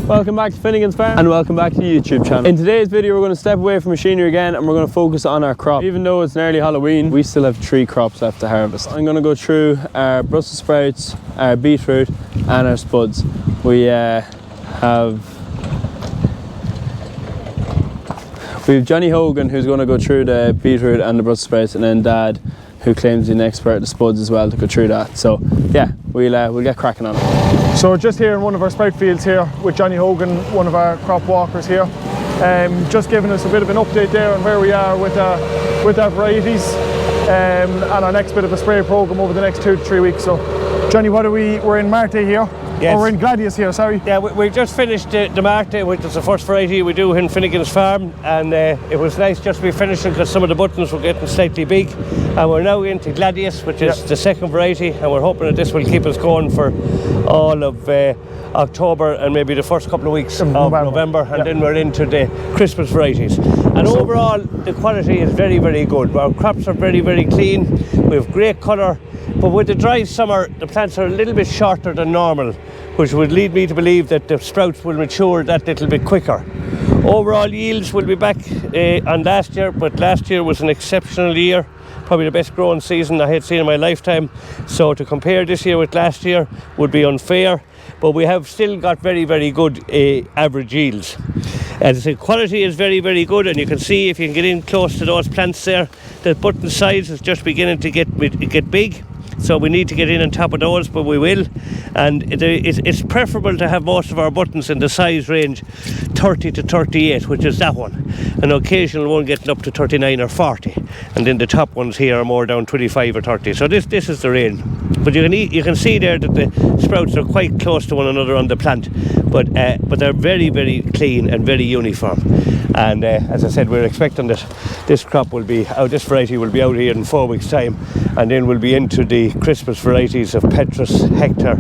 Welcome back to Finnegan's Farm and welcome back to the YouTube channel. In today's video we're going to step away from machinery again and we're going to focus on our crop. Even though it's nearly Halloween, we still have 3 crops left to harvest. I'm going to go through our Brussels sprouts, our beetroot and our spuds. We have Johnny Hogan who's going to go through the beetroot and the Brussels sprouts, and then Dad who claims he's an expert at the spuds as well to go through that. So yeah, we'll get cracking on it. So just here in one of our sprout fields here with Johnny Hogan, one of our crop walkers here, just giving us a bit of an update there on where we are with our varieties and our next bit of a spray program over the next 2 to 3 weeks. So Johnny, we're in Marte here. Yes. Oh, we're in Gladius here, sorry. Yeah, we just finished the Marte, which is the first variety we do in Finnegan's Farm, and it was nice just to be finishing because some of the buttons were getting slightly big, and we're now into Gladius, which is the second variety, and we're hoping that this will keep us going for all of October and maybe the first couple of weeks of November, and then we're into the Christmas varieties. And overall, the quality is very, very good. Our crops are very, very clean. We have great colour. But with the dry summer, the plants are a little bit shorter than normal, which would lead me to believe that the sprouts will mature that little bit quicker. Overall yields will be back on last year, but last year was an exceptional year, probably the best growing season I had seen in my lifetime. So to compare this year with last year would be unfair, but we have still got very, very good average yields. As I said, quality is very, very good, and you can see if you can get in close to those plants there, the button size is just beginning to get big. So we need to get in on top of those, but we will. And it's preferable to have most of our buttons in the size range 30 to 38, which is that one. An occasional one getting up to 39 or 40. And then the top ones here are more down 25 or 30. So this is the range. But you can see there that the sprouts are quite close to one another on the plant. But they're very, very clean and very uniform. And as I said, we're expecting that this crop will be out, this variety will be out here in 4 weeks' time, and then we'll be into the Christmas varieties of Petrus, Hector,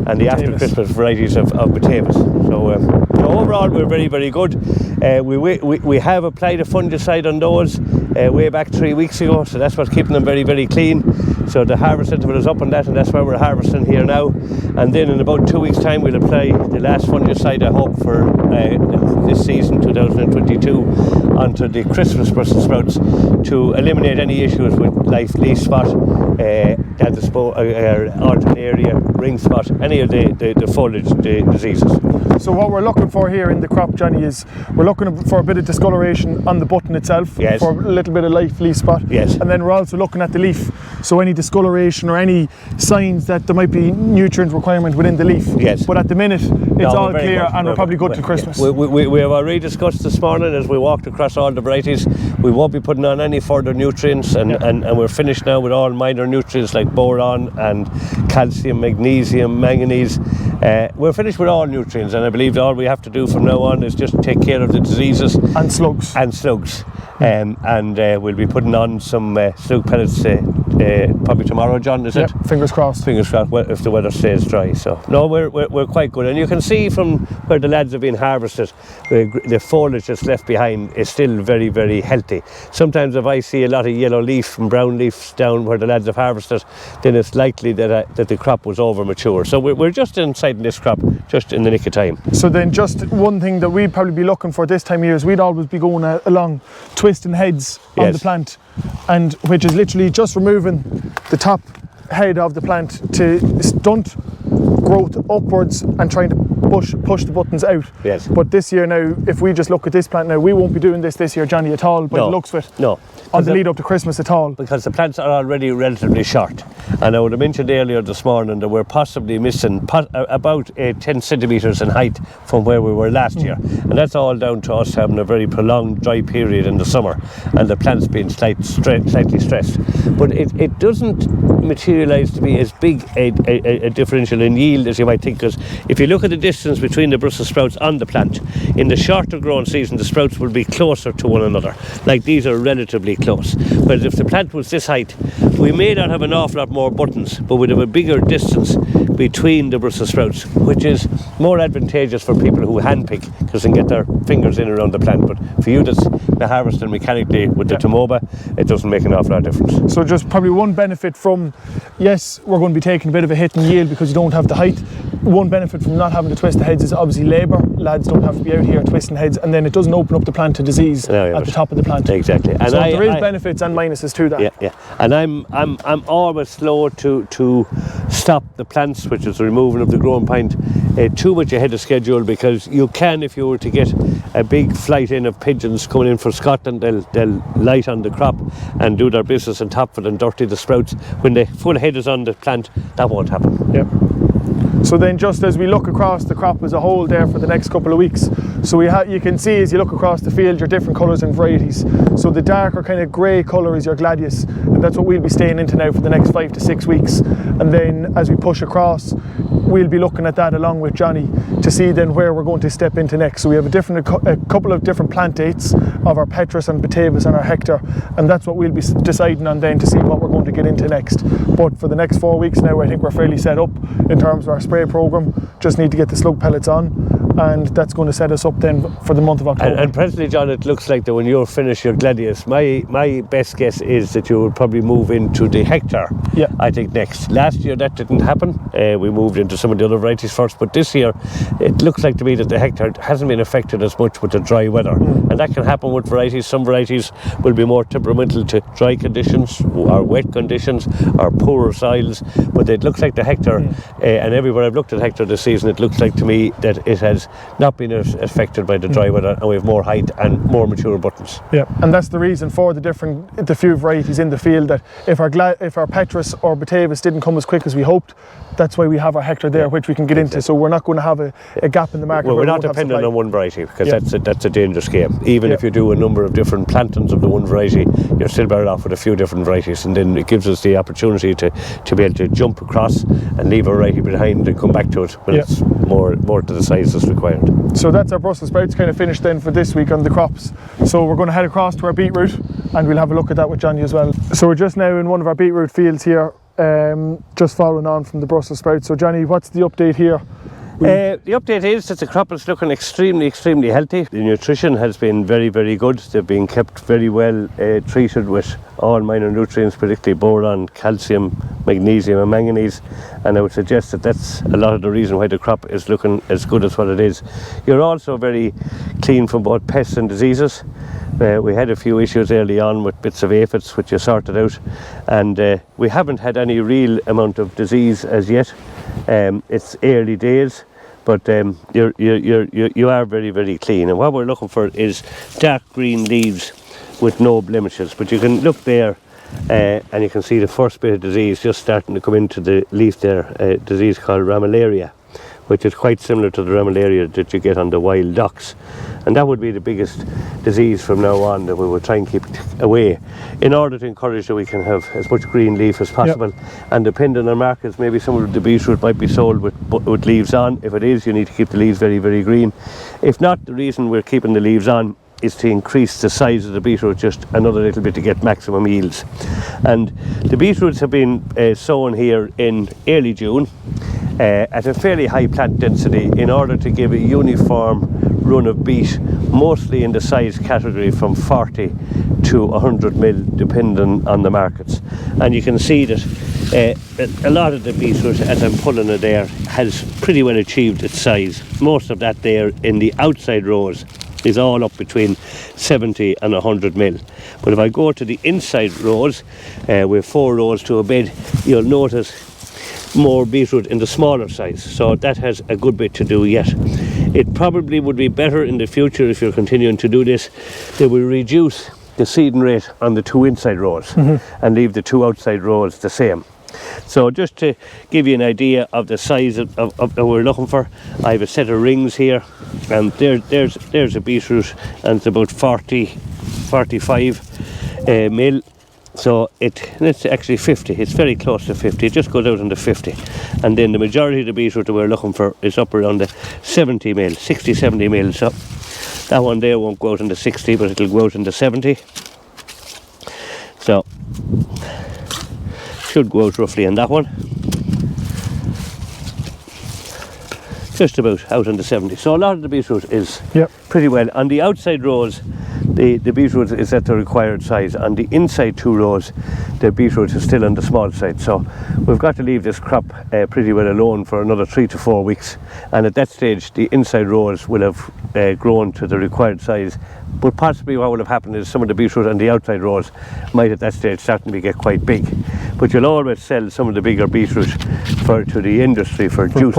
and the after Christmas varieties of Batavus. So overall, we're very, very good. We have applied a fungicide on those way back 3 weeks ago, so that's what's keeping them very, very clean. So the harvest interval is up on that, and that's why we're harvesting here now. And then in about 2 weeks' time, we'll apply the last fungicide, I hope, for this season, 2022, onto the Christmas Brussels sprouts to eliminate any issues with leaf spot, alternaria, ring spot, any of the foliage diseases. So what we're looking for here in the crop, Johnny, is we're looking for a bit of discoloration on the button itself, for a little bit of leaf spot, and then we're also looking at the leaf. So any discoloration or any signs that there might be nutrient requirement within the leaf. But at the minute, it's all clear, and we're probably good till Christmas. We have already discussed this morning as we walked across all the varieties. We won't be putting on any further nutrients, and we're finished now with all minor nutrients like boron and calcium, magnesium, manganese. We're finished with all nutrients, and I believe that all we have to do from now on is just take care of the diseases and slugs. We'll be putting on some slug pellets probably tomorrow, John, is it? Fingers crossed. Fingers crossed, if the weather stays dry. So no, we're quite good, and you can see from where the lads have been harvested, the foliage that's left behind is still very, very healthy. Sometimes if I see a lot of yellow leaf and brown leaves down where the lads have harvested, then it's likely that the crop was over mature. So we're just inside this crop, just in the nick of time. So then just one thing that we'd probably be looking for this time of year is we'd always be going along twisting heads on the plant, and which is literally just removing the top head of the plant to stunt growth upwards and trying to push the buttons out. But this year now, if we just look at this plant now, we won't be doing this year, Johnny, at all, by the looks of it. No. On the lead up to Christmas at all. Because the plants are already relatively short. And I would have mentioned earlier this morning that we're possibly missing about 10 centimetres in height from where we were last year. And that's all down to us having a very prolonged dry period in the summer and the plants being slightly stressed. But it doesn't materialise to be as big a differential in yield as you might think, because if you look at the distance between the Brussels sprouts on the plant, in the shorter growing season the sprouts will be closer to one another. Like these are relatively close. But if the plant was this height, we may not have an awful lot more buttons, but we'd have a bigger distance between the Brussels sprouts, which is more advantageous for people who handpick because they can get their fingers in around the plant. But for you that's harvesting mechanically with the Tomoba, it doesn't make an awful lot of difference. So just probably one benefit from, yes, we're going to be taking a bit of a hit in yield because you don't have the height, one benefit from not having to twist the heads is obviously labour. Lads don't have to be out here twisting heads, and then it doesn't open up the plant to disease at the top of the plant. Exactly. And so there is benefits and minuses to that. Yeah. And I'm always slow to stop the plants, which is the removing of the growing point, too much ahead of schedule, because you can, if you were to get a big flight in of pigeons coming in from Scotland, they'll light on the crop and do their business on top of it and dirty the sprouts. When the full head is on the plant, that won't happen. Yep. So then, just as we look across the crop as a whole there for the next couple of weeks, so you can see as you look across the field your different colours and varieties. So the darker kind of grey colour is your gladius, and that's what we'll be staying into now for the next 5 to 6 weeks. And then as we push across, we'll be looking at that along with Johnny to see then where we're going to step into next. So we have a couple of different plant dates of our Petrus and Batavus and our Hector, and that's what we'll be deciding on then to see what we're going to get into next. But for the next 4 weeks now, I think we're fairly set up in terms of our spray program. Just need to get the slug pellets on, and that's going to set us up then for the month of October. And presently, John, it looks like that when you're finished your gladius, my best guess is that you will probably move into the Hector. Yeah. I think next. Last year that didn't happen. We moved into some of the other varieties first, but this year it looks like to me that the Hector hasn't been affected as much with the dry weather, and that can happen with varieties. Some varieties will be more temperamental to dry conditions or wet conditions or poorer soils, but it looks like the Hector, and everywhere I've looked at Hector this season, it looks like to me that it has not been affected by the dry weather, and we have more height and more mature buttons. Yeah, and that's the reason for the few varieties in the field, that if our Petrus or Batavus didn't come as quick as we hoped, that's why we have our Hector there, which we can get into. So we're not going to have a gap in the market. Well, we're not dependent on one variety, because that's a dangerous game. Even if you do a number of different plantings of the one variety, you're still better off with a few different varieties, and then it gives us the opportunity to be able to jump across and leave a variety behind and come back to it when it's more to the size that's required. So that's our Brussels sprouts kind of finished then for this week on the crops. So we're going to head across to our beetroot, and we'll have a look at that with Johnny as well. So we're just now in one of our beetroot fields here, just following on from the Brussels sprouts. So Johnny, what's the update here? The update is that the crop is looking extremely healthy. The nutrition has been very, very good. They've been kept very well treated with all minor nutrients, particularly boron, calcium, magnesium and manganese, and I would suggest that that's a lot of the reason why the crop is looking as good as what it is. You're also very clean from both pests and diseases. We had a few issues early on with bits of aphids, which you sorted out, and we haven't had any real amount of disease as yet. It's early days, but you are very, very clean, and what we're looking for is dark green leaves with no blemishes. But you can look there and you can see the first bit of disease just starting to come into the leaf there, a disease called ramillaria, which is quite similar to the ramillaria that you get on the wild ducks, and that would be the biggest disease from now on that we will try and keep away in order to encourage that we can have as much green leaf as possible. And depending on markets, maybe some of the beetroot might be sold with leaves on. If it is, you need to keep the leaves very, very green. If not, the reason we're keeping the leaves on is to increase the size of the beetroot just another little bit to get maximum yields. And the beetroots have been sown here in early June at a fairly high plant density in order to give a uniform run of beet, mostly in the size category from 40 to 100 mil depending on the markets. And you can see that a lot of the beetroot, as I'm pulling it there, has pretty well achieved its size. Most of that there in the outside rows is all up between 70 and 100 mil. But if I go to the inside rows, with 4 rows to a bed, you'll notice more beetroot in the smaller size, so that has a good bit to do yet. It probably would be better in the future, if you're continuing to do this, that we reduce the seeding rate on the 2 inside rows and leave the 2 outside rows the same. So just to give you an idea of the size that we're looking for, I have a set of rings here, and there's a beetroot, and it's about 45 mil. So it's actually 50. It's very close to 50. It just goes out into 50. And then the majority of the beetroot that we're looking for is up around the 70 mil, 60, 70 mil. So that one there won't go out into 60, but it'll go out into 70. So should go out roughly on that one. Just about out into 70. So a lot of the beetroot is pretty well. On the outside rows, the beetroot is at the required size. On the inside 2 rows, the beetroot is still on the small side. So we've got to leave this crop pretty well alone for another 3 to 4 weeks. And at that stage, the inside rows will have grown to the required size. But possibly what will have happened is some of the beetroot on the outside rows might at that stage starting to get quite big. But you'll always sell some of the bigger beetroot to the industry for juice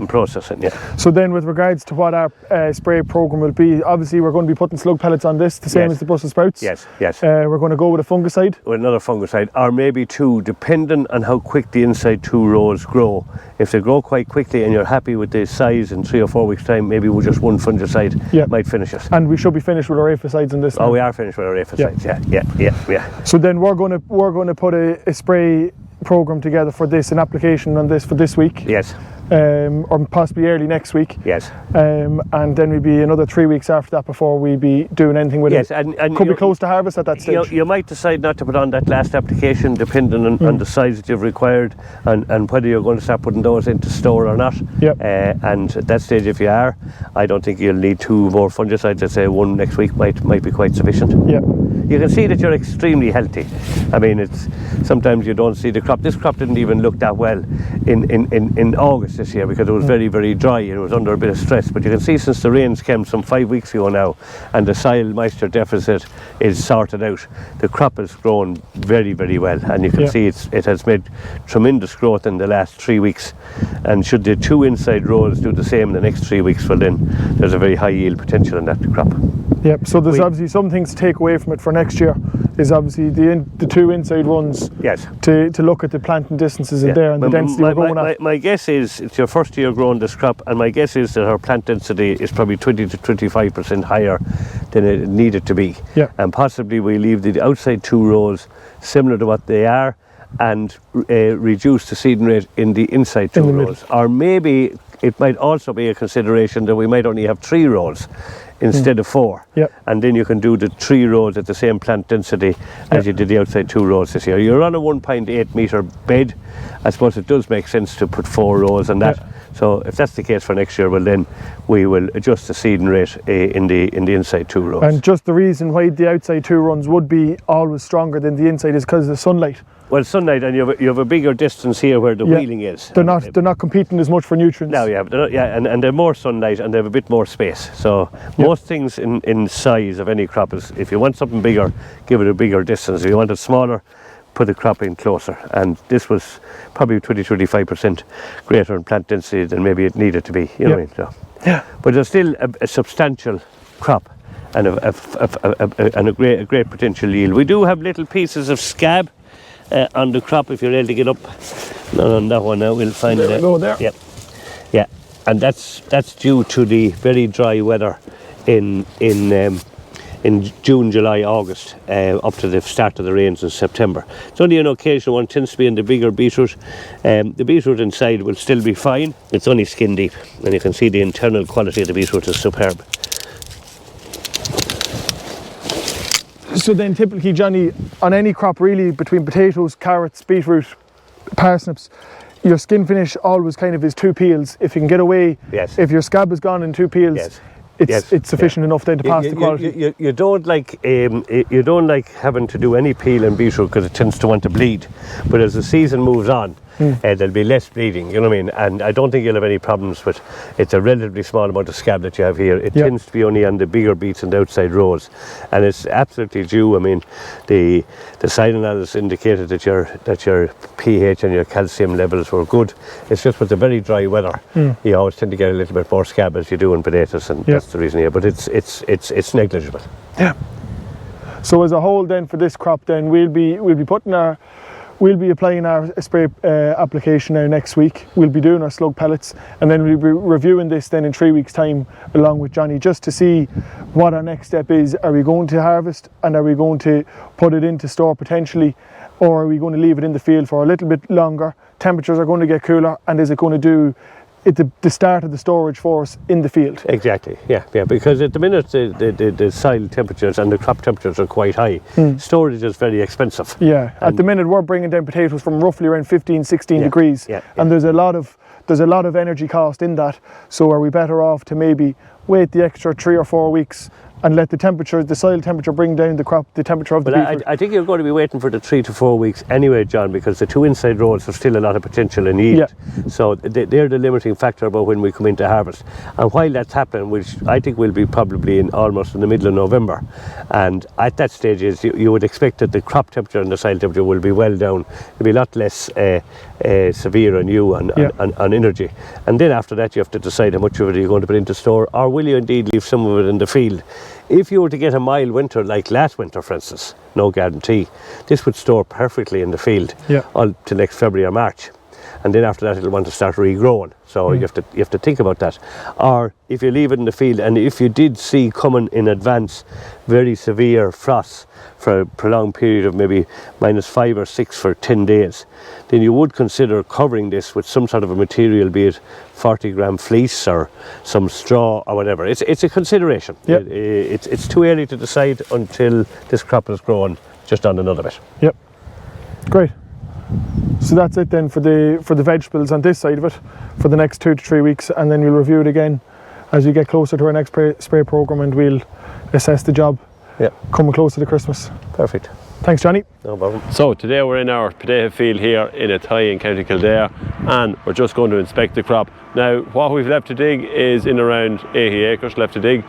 processing. Yeah. So then, with regards to what our spray program will be, obviously we're going to be putting slug pellets on this, the same as the Brussels sprouts. Yes, yes. We're going to go with a fungicide. With another fungicide, or maybe 2, depending on how quick the inside 2 rows grow. If they grow quite quickly and you're happy with the size in 3 or 4 weeks' time, maybe with just 1 fungicide might finish it. And we should be finished with our aphicides in this. Oh, we are finished with our aphicides. Yeah. So then we're going to put a spray program together for this, an application on this for this week. Yes. Or possibly early next week. Yes. And then we'll be another 3 weeks after that before we be doing anything with it. And could be close to harvest at that stage. You might decide not to put on that last application, depending on the size that you've required and whether you're going to start putting those into store or not. Yep. And at that stage, if you are, I don't think you'll need 2 more fungicides. I'd say 1 next week might be quite sufficient. Yeah. You can see that you're extremely healthy. I mean, it's sometimes you don't see the crop. This crop didn't even look that well in August this year because it was very, very dry and it was under a bit of stress. But you can see since the rains came some 5 weeks ago now and the soil moisture deficit is sorted out, the crop has grown very, very well. And you can see it has made tremendous growth in the last 3 weeks. And should the 2 inside rows do the same in the next 3 weeks, well then there's a very high yield potential in that crop. Yep, so there's obviously some things to take away from it for next year is obviously the 2 inside runs. Yes. To look at the planting distances in there and the density we're going at. My guess is it's your first year growing this crop, and my guess is that our plant density is probably 20 to 25% higher than it needed to be. Yeah. And possibly we leave the outside 2 rows similar to what they are and reduce the seeding rate in the inside 2 rows. Or maybe it might also be a consideration that we might only have 3 rows instead of 4. Yep. And then you can do the 3 rows at the same plant density as you did the outside 2 rows this year. You're on a 1.8 metre bed. I suppose it does make sense to put 4 rows on that. So if that's the case for next year, well then we will adjust the seeding rate in the inside 2 rows. And just the reason why the outside 2 runs would be always stronger than the inside is because of the sunlight. Well, sunlight, and you have a bigger distance here where the wheeling is. They're not competing as much for nutrients. No, and they're more sunlight and they have a bit more space. So most things in size of any crop is, if you want something bigger, give it a bigger distance. If you want it smaller, put the crop in closer. And this was probably 20-25% greater in plant density than maybe it needed to be. You know what I mean? So, but there's still a substantial crop and a great potential yield. We do have little pieces of scab on the crop if you're able to get up. Not on that one now, we'll find it. Go there. Yeah, and that's due to the very dry weather in June, July, August, up to the start of the rains in September. It's only an occasional one, tends to be in the bigger beetroot. The beetroot inside will still be fine. It's only skin deep, and you can see the internal quality of the beetroot is superb. So then typically, Johnny, on any crop really, between potatoes, carrots, beetroot, parsnips, your skin finish always kind of is 2 peels. If you can get away, if your scab is gone in 2 peels, it's sufficient enough then to pass the quality. You don't like having to do any peel in beetroot because it tends to want to bleed. But as the season moves on, there'll be less bleeding, you know what I mean? And I don't think you'll have any problems with it's a relatively small amount of scab that you have here. It tends to be only on the bigger beets and the outside rows. And it's absolutely due. I mean, the soil analysis indicated that your pH and your calcium levels were good. It's just with the very dry weather, you always tend to get a little bit more scab as you do in potatoes, and that's the reason here. But it's negligible. Yeah. So as a whole then for this crop then we'll be applying our spray application now next week. We'll be doing our slug pellets and then we'll be reviewing this then in 3 weeks time along with Johnny just to see what our next step is. Are we going to harvest and are we going to put it into store potentially, or are we going to leave it in the field for a little bit longer? Temperatures are going to get cooler, and is it going to do the start of the storage for us in the field? Exactly, yeah, because at the minute the soil temperatures and the crop temperatures are quite high. Storage is very expensive. Yeah, at the minute we're bringing down potatoes from roughly around 15-16 degrees, and there's a lot of energy cost in that. So are we better off to maybe wait the extra 3 or 4 weeks and let the temperature, the soil temperature, bring down the crop, the temperature of the beetroot. I think you're going to be waiting for the 3 to 4 weeks anyway, John, because the 2 inside rows have still a lot of potential in yield. Yeah. So they're the limiting factor about when we come into harvest. And while that's happening, which I think will be probably almost in the middle of November, and at that stage you would expect that the crop temperature and the soil temperature will be well down. It'll be a lot less severe on you and energy. And then after that you have to decide how much of it you're going to put into store, or will you indeed leave some of it in the field. If you were to get a mild winter like last winter, for instance, no guarantee, this would store perfectly in the field until next February or March. And then after that it'll want to start regrowing. So you have to think about that. Or if you leave it in the field, and if you did see coming in advance very severe frosts for a prolonged period of maybe -5 or 6 for 10 days, then you would consider covering this with some sort of a material, be it 40-gram fleece or some straw or whatever. It's a consideration. Yep. It's too early to decide until this crop is grown just on another bit. Yep. Great. So that's it then for the vegetables on this side of it for the next 2 to 3 weeks, and then we'll review it again as we get closer to our next spray program, and we'll assess the job coming closer to Christmas. Perfect. Thanks, Johnny. No problem. So today we're in our potato field here in Athy in County Kildare, and we're just going to inspect the crop. Now what we've left to dig is in around 80 acres left to dig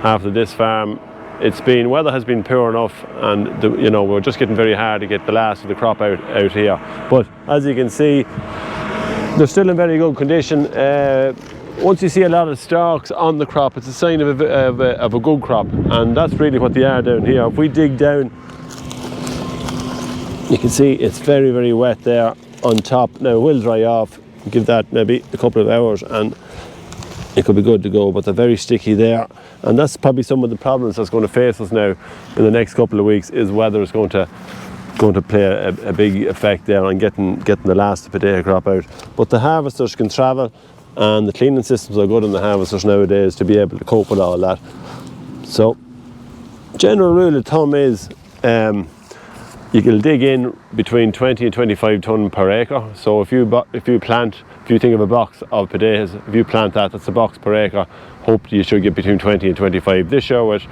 after this farm. Weather has been poor enough, and we're just getting very hard to get the last of the crop out here. But as you can see, they're still in very good condition. Once you see a lot of stalks on the crop, it's a sign of a good crop, and that's really what they are down here. If we dig down, you can see it's very, very wet there on top. Now it will dry off. Give that maybe a couple of hours and it could be good to go, but they're very sticky there, and that's probably some of the problems that's going to face us now in the next couple of weeks. Is weather is going to play a big effect there on getting the last potato crop out. But the harvesters can travel, and the cleaning systems are good in the harvesters nowadays to be able to cope with all that. So general rule of thumb is you can dig in between 20 and 25 tonne per acre. So if you think of a box of potatoes, if you plant that's a box per acre. Hope you should get between 20 and 25. This year with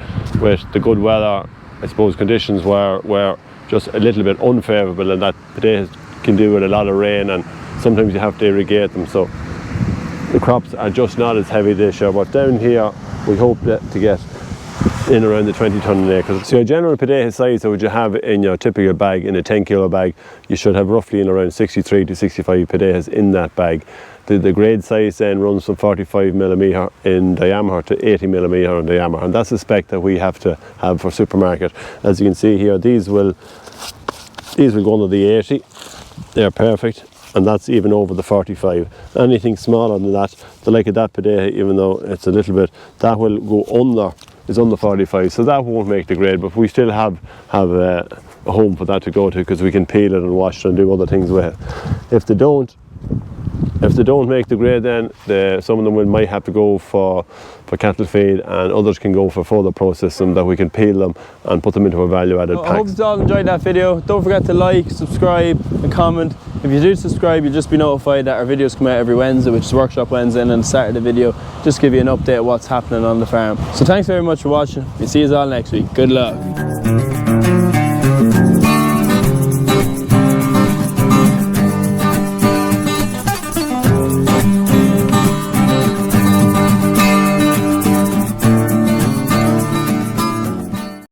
the good weather, I suppose conditions were just a little bit unfavourable, and that potatoes can do with a lot of rain, and sometimes you have to irrigate them. So the crops are just not as heavy this year. But down here we hope to get in around the 20 tonne an acre. So your general potato size that would you have in your typical bag, in a 10 kilo bag, you should have roughly in around 63 to 65 potatoes in that bag. The grade size then runs from 45 millimetre in diameter to 80 millimetre in diameter, and that's the spec that we have to have for supermarket. As you can see here, these will go under the 80. They're perfect, and that's even over the 45. Anything smaller than that, the like of that potato, even though it's a little bit, that will go under. Is under 45, so that won't make the grade, but we still have a home for that to go to, because we can peel it and wash it and do other things with it. If they don't make the grade, then some of them might have to go for cattle feed, and others can go for further processing, that we can peel them and put them into a value-added pack. I hope you all enjoyed that video. Don't forget to like, subscribe and comment. If you do subscribe, you'll just be notified that our videos come out every Wednesday, which is Workshop Wednesday, and then the start of the video just give you an update of what's happening on the farm. So thanks very much for watching. We'll see you all next week. Good luck.